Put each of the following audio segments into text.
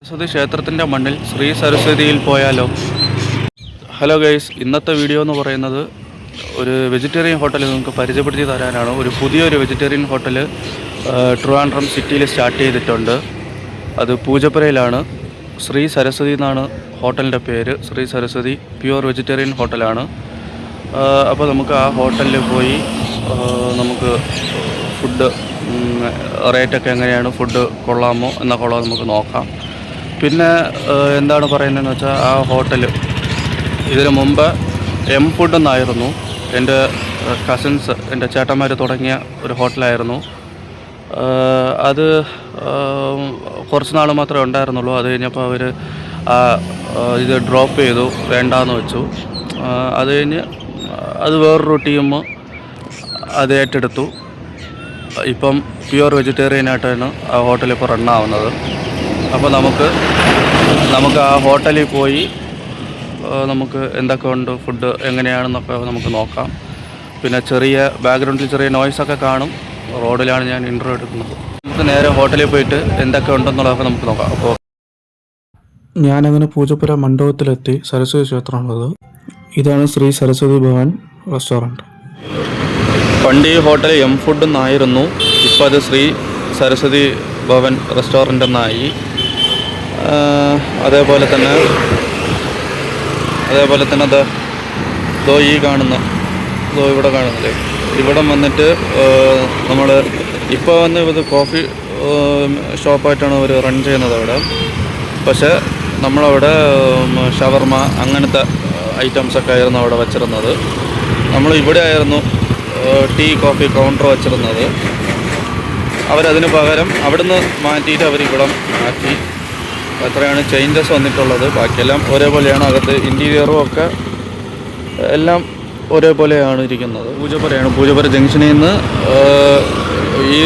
സരസ്വതി ക്ഷേത്രത്തിൻ്റെ മണ്ണിൽ ശ്രീ സരസ്വതിയിൽ പോയാലോ? ഹലോ ഗൈസ്, ഇന്നത്തെ വീഡിയോ എന്ന് പറയുന്നത് ഒരു വെജിറ്റേറിയൻ ഹോട്ടൽ നിങ്ങൾക്ക് പരിചയപ്പെടുത്തി തരാനാണ്. പുതിയൊരു വെജിറ്റേറിയൻ ഹോട്ടൽ ട്രിവാൻഡ്രം സിറ്റിയിൽ സ്റ്റാർട്ട് ചെയ്തിട്ടുണ്ട്. അത് പൂജപ്പുരയിലാണ്. ശ്രീ സരസ്വതി എന്നാണ് ഹോട്ടലിൻ്റെ പേര്. ശ്രീ സരസ്വതി പ്യുവർ വെജിറ്റേറിയൻ ഹോട്ടലാണ്. അപ്പോൾ നമുക്ക് ആ ഹോട്ടലിൽ പോയി നമുക്ക് ഫുഡ് റേറ്റൊക്കെ എങ്ങനെയാണ്, ഫുഡ് കൊള്ളാമോ എന്നൊക്കെ ഉള്ളത് നമുക്ക് നോക്കാം. പിന്നെ എന്താണ് പറയുന്നതെന്ന് വെച്ചാൽ, ആ ഹോട്ടൽ ഇതിനു മുമ്പ് എം ഫുഡ് എന്നായിരുന്നു. എൻ്റെ കസിൻസ്, എൻ്റെ ചേട്ടന്മാർ തുടങ്ങിയ ഒരു ഹോട്ടലായിരുന്നു. അത് കുറച്ച് നാൾ മാത്രമേ ഉണ്ടായിരുന്നുള്ളൂ. അത് കഴിഞ്ഞപ്പോൾ അവർ ഇത് ഡ്രോപ്പ് ചെയ്തു, വേണ്ടാന്ന് വെച്ചു. അത് കഴിഞ്ഞ് അത് വേറൊരു ടീം അത് ഏറ്റെടുത്തു. ഇപ്പം പ്യുവർ വെജിറ്റേറിയനായിട്ടാണ് ആ ഹോട്ടൽ ഇപ്പോൾ റണ്ണാവുന്നത്. അപ്പോൾ നമുക്ക് ആ ഹോട്ടലിൽ പോയി നമുക്ക് എന്തൊക്കെ ഉണ്ട്, ഫുഡ് എങ്ങനെയാണെന്നൊക്കെ നമുക്ക് നോക്കാം. പിന്നെ ബാക്ക്ഗ്രൗണ്ടിൽ ചെറിയ നോയ്സൊക്കെ കാണും. റോഡിലാണ് ഞാൻ ഇൻ്റർവ്യൂ എടുക്കുന്നത്. നമുക്ക് നേരെ ഹോട്ടലിൽ പോയിട്ട് എന്തൊക്കെ ഉണ്ടെന്നുള്ളതൊക്കെ നമുക്ക് നോക്കാം. അപ്പോൾ ഞാനങ്ങനെ പൂജപ്പുര മണ്ഡപത്തിലെത്തി. സരസ്വതി ക്ഷേത്രമാണത്. ഇതാണ് ശ്രീ സരസ്വതി ഭവൻ റെസ്റ്റോറൻറ്റ്. പണ്ട് ഈ ഹോട്ടൽ എം ഫുഡ് എന്നായിരുന്നു. ഇപ്പോൾ അത് ശ്രീ സരസ്വതി ഭവൻ റെസ്റ്റോറൻ്റ് എന്നായി. അതേപോലെ തന്നെ ഇവിടെ കാണുന്നില്ലേ, ഇവിടെ വന്നിട്ട് നമ്മൾ ഇപ്പോൾ ഇത് കോഫി ഷോപ്പായിട്ടാണ് അവർ റൺ ചെയ്യുന്നത് അവിടെ. പക്ഷേ നമ്മളവിടെ ഷവർമ അങ്ങനത്തെ ഐറ്റംസൊക്കെ ആയിരുന്നു അവിടെ വച്ചിരുന്നത്. നമ്മൾ ഇവിടെ ആയിരുന്നു ടീ കോഫി കൗണ്ടർ വച്ചിരുന്നത്. അവരതിന് പകരം അവിടുന്ന് മാറ്റിയിട്ട് അവരിവിടം ആക്കി. അത്രയാണ് ചേഞ്ചസ് വന്നിട്ടുള്ളത്. ബാക്കിയെല്ലാം ഒരേപോലെയാണ്. അകത്ത് ഇൻറ്റീരിയറും ഒക്കെ എല്ലാം ഒരേപോലെയാണ് ഇരിക്കുന്നത്. പൂജപ്പുര ജംഗ്ഷനിൽ നിന്ന് ഈ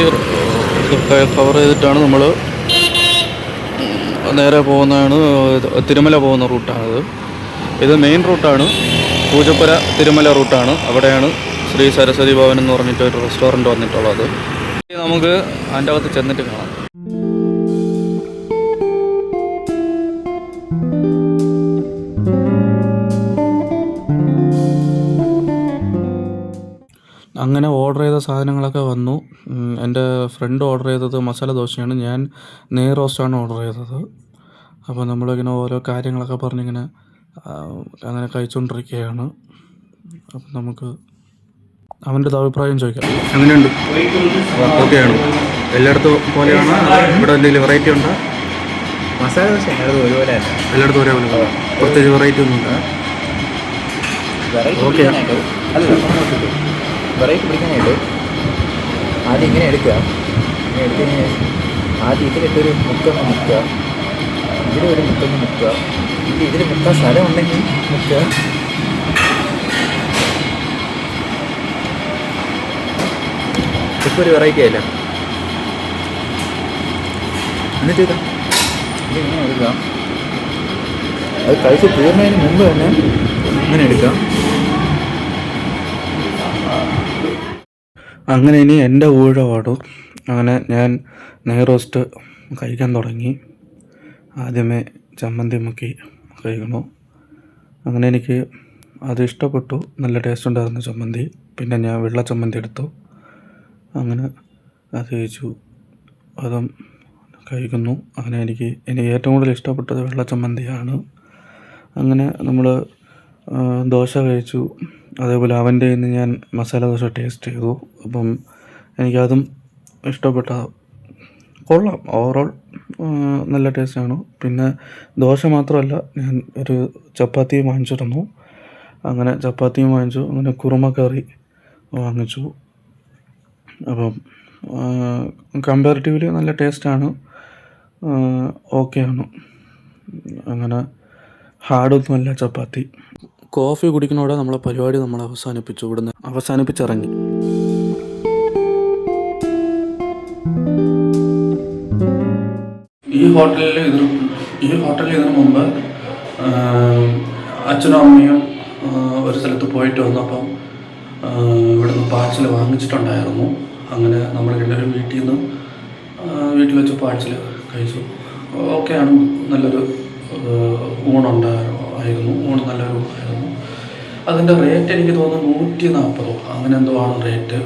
കവർ ചെയ്തിട്ടാണ് നമ്മൾ നേരെ പോകുന്നതാണ്. തിരുമല പോകുന്ന റൂട്ടാണിത്. ഇത് മെയിൻ റൂട്ടാണ്. പൂജപ്പുര തിരുമല റൂട്ടാണ്. അവിടെയാണ് ശ്രീ സരസ്വതി ഭവൻ എന്ന് പറഞ്ഞിട്ട് ഒരു റെസ്റ്റോറൻറ്റ് വന്നിട്ടുള്ളത്. നമുക്ക് അതിൻ്റെ അകത്ത് ചെന്നിട്ട് കാണാം. അങ്ങനെ ഓർഡർ ചെയ്ത സാധനങ്ങളൊക്കെ വന്നു. എൻ്റെ ഫ്രണ്ട് ഓർഡർ ചെയ്തത് മസാല ദോശയാണ്. ഞാൻ നെയ് റോസ്റ്റാണ് ഓർഡർ ചെയ്തത്. അപ്പോൾ നമ്മളിങ്ങനെ ഓരോ കാര്യങ്ങളൊക്കെ പറഞ്ഞിങ്ങനെ അങ്ങനെ കഴിച്ചുകൊണ്ടിരിക്കുകയാണ്. അപ്പം നമുക്ക് അവൻ്റെ അഭിപ്രായം ചോദിക്കാം. എങ്ങനെയുണ്ട്? ഓക്കെയാണ്? എല്ലായിടത്തും പോലെയാണ്? ഇവിടെ എന്തെങ്കിലും വെറൈറ്റി ഉണ്ടോ? മസാല ദോശ എല്ലായിടത്തും ഒരേപോലെ, പ്രത്യേകിച്ച് വെറൈറ്റി ഒന്നുമില്ല. ഓക്കെ, വെറൈറ്റി പിടിക്കാനായിട്ട് ആദ്യം ഇങ്ങനെ എടുക്കുക. ഇങ്ങനെ എടുത്തതിന് ആദ്യം ഇതിലിട്ടൊരു മുക്കൊന്ന് മുക്കുക, ഇതിലൊരു മുക്കൊന്ന് മുക്കുക, ഇതിൽ മുക്കാൻ സ്ഥലം ഉണ്ടെങ്കിൽ മുക്കുക. ഇപ്പോൾ ഒരു വെറൈറ്റി ആയില്ല. എന്നിട്ട് ഇതിങ്ങനെ എടുക്കുക. അത് കഴിച്ച് തീർന്നതിന് മുമ്പ് തന്നെ ഇങ്ങനെ എടുക്കാം. അങ്ങനെ ഇനി എൻ്റെ ഊഴപാടും. അങ്ങനെ ഞാൻ നെയ് റോസ്റ്റ് കഴിക്കാൻ തുടങ്ങി. ആദ്യമേ ചമ്മന്തി മുക്കി കഴിക്കണു. അങ്ങനെ എനിക്ക് അത് ഇഷ്ടപ്പെട്ടു. നല്ല ടേസ്റ്റ് ഉണ്ടായിരുന്നു ചമ്മന്തി. പിന്നെ ഞാൻ വെള്ള ചമ്മന്തി എടുത്തു. അങ്ങനെ അത് കഴിച്ചു. അതും കഴിക്കുന്നു. അങ്ങനെ എനിക്ക് ഏറ്റവും കൂടുതൽ ഇഷ്ടപ്പെട്ടത് വെള്ള ചമ്മന്തിയാണ്. അങ്ങനെ നമ്മൾ ദോശ കഴിച്ചു. അതേപോലെ അവൻ്റെ നിന്ന് ഞാൻ മസാല ദോശ ടേസ്റ്റ് ചെയ്തു. അപ്പം എനിക്കതും ഇഷ്ടപ്പെട്ട, കൊള്ളാം. ഓവറോൾ നല്ല ടേസ്റ്റാണ്. പിന്നെ ദോശ മാത്രമല്ല, ഞാൻ ഒരു ചപ്പാത്തിയും വാങ്ങിച്ചിരുന്നു. അങ്ങനെ ചപ്പാത്തിയും വാങ്ങിച്ചു. അങ്ങനെ കുറുമ കറി വാങ്ങിച്ചു. അപ്പം കമ്പാരിറ്റീവ്ലി നല്ല ടേസ്റ്റാണ്. ഓക്കെയാണ്. അങ്ങനെ ഹാർഡൊന്നുമല്ല ചപ്പാത്തി. കോഫി കുടിക്കുന്നതോടെ നമ്മളെ പരിപാടി നമ്മൾ അവസാനിപ്പിച്ചു. ഇവിടുന്ന് അവസാനിപ്പിച്ചിറങ്ങി. ഈ ഹോട്ടലിൽ ഇതിനു മുമ്പ് അച്ഛനും അമ്മയും ഒരു സ്ഥലത്ത് പോയിട്ട് വന്നപ്പം ഇവിടുന്ന് പാഴ്സൽ വാങ്ങിച്ചിട്ടുണ്ടായിരുന്നു. അങ്ങനെ നമ്മൾ എല്ലാവരും വീട്ടിൽ വെച്ച് പാഴ്സൽ കഴിച്ചു. ഓക്കെയാണ്. നല്ലൊരു ഊണുണ്ടായിരുന്നു. ഊണ് നല്ലൊരു ഊണായിരുന്നു. അതിൻ്റെ റേറ്റ് എനിക്ക് തോന്നുന്നു 140 അങ്ങനെ എന്തോ ആണ് റേറ്റ്.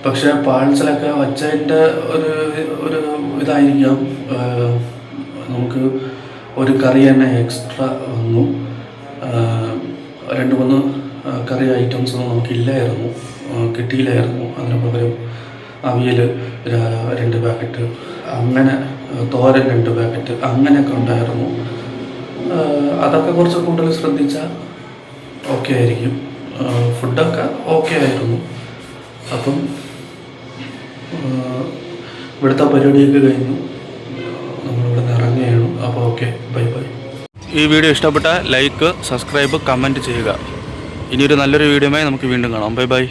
പക്ഷേ പാഴ്സലൊക്കെ വച്ചതിൻ്റെ ഒരു ഇതായിരിക്കാം. നമുക്ക് ഒരു കറി തന്നെ എക്സ്ട്രാ വന്നു. 2-3 കറി ഐറ്റംസൊന്നും നമുക്കില്ലായിരുന്നു, കിട്ടിയില്ലായിരുന്നു. അതിന് പകരം അവിയൽ 2 പാക്കറ്റ്, അങ്ങനെ തോരൻ 2 പാക്കറ്റ് അങ്ങനെയൊക്കെ ഉണ്ടായിരുന്നു. അതൊക്കെ കുറച്ച് കൂടുതൽ ശ്രദ്ധിച്ചാൽ ഓക്കെ ആയിരിക്കും. ഫുഡൊക്കെ ഓക്കെ ആയിരുന്നു. അപ്പം ഇവിടുത്തെ പരിപാടിയൊക്കെ കഴിഞ്ഞു, നമ്മളിവിടെ നിന്ന് ഇറങ്ങുകയാണ്. അപ്പോൾ ഓക്കെ, ബൈ ബൈ. ഈ വീഡിയോ ഇഷ്ടപ്പെട്ടാൽ ലൈക്ക്, സബ്സ്ക്രൈബ്, കമൻറ്റ് ചെയ്യുക. ഇനിയൊരു നല്ലൊരു വീഡിയോയുമായി നമുക്ക് വീണ്ടും കാണാം. Bye bye.